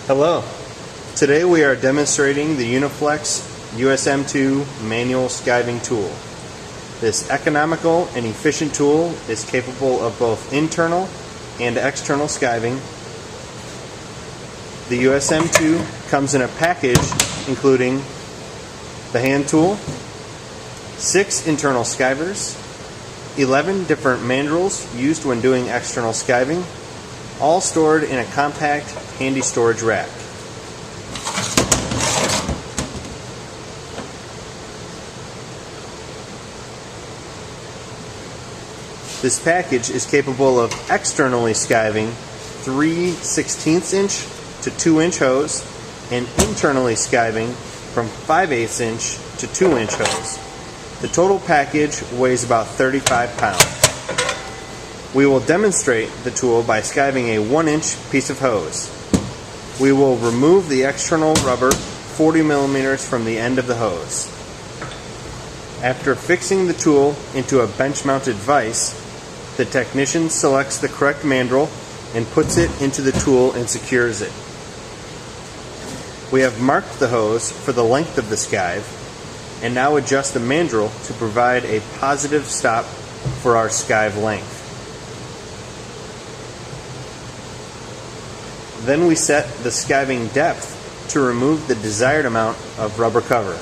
Hello. Today we are demonstrating the Uniflex USM2 manual skiving tool. This economical and efficient tool is capable of both internal and external skiving. The USM2 comes in a package including the hand tool, 6 internal skivers, 11 different mandrels used when doing external skiving, all stored in a compact, handy storage rack. This package is capable of externally skiving 3 16th inch to 2 inch hose and internally skiving from 5/8 inch to 2 inch hose. The total package weighs about 35 pounds. We will demonstrate the tool by skiving a 1 inch piece of hose. We will remove the external rubber 40 millimeters from the end of the hose. After fixing the tool into a bench-mounted vise, the technician selects the correct mandrel and puts it into the tool and secures it. We have marked the hose for the length of the skive and now adjust the mandrel to provide a positive stop for our skive length. Then we set the skiving depth to remove the desired amount of rubber cover.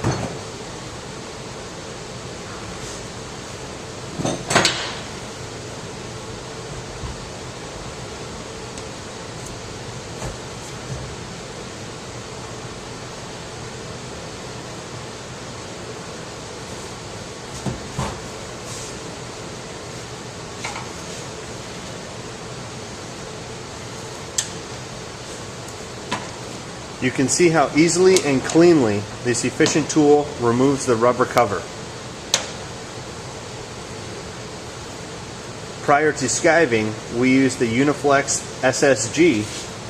You can see how easily and cleanly this efficient tool removes the rubber cover. Prior to skiving, we used the Uniflex SSG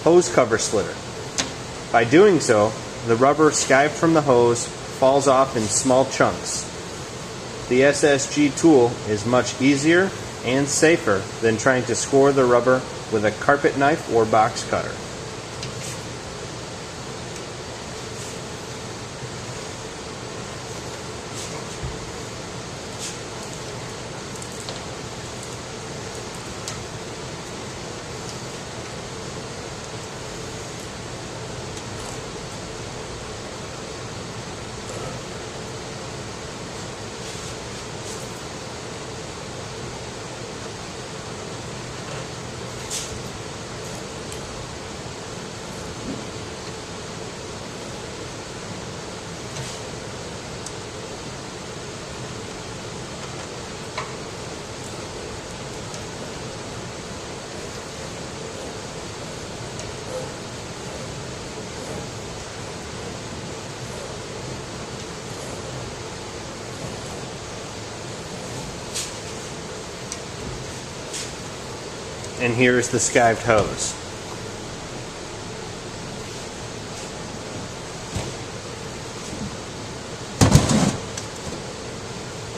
hose cover slitter. By doing so, the rubber skived from the hose falls off in small chunks. The SSG tool is much easier and safer than trying to score the rubber with a carpet knife or box cutter. And here is the skived hose.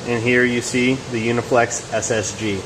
And here you see the Uniflex SSG.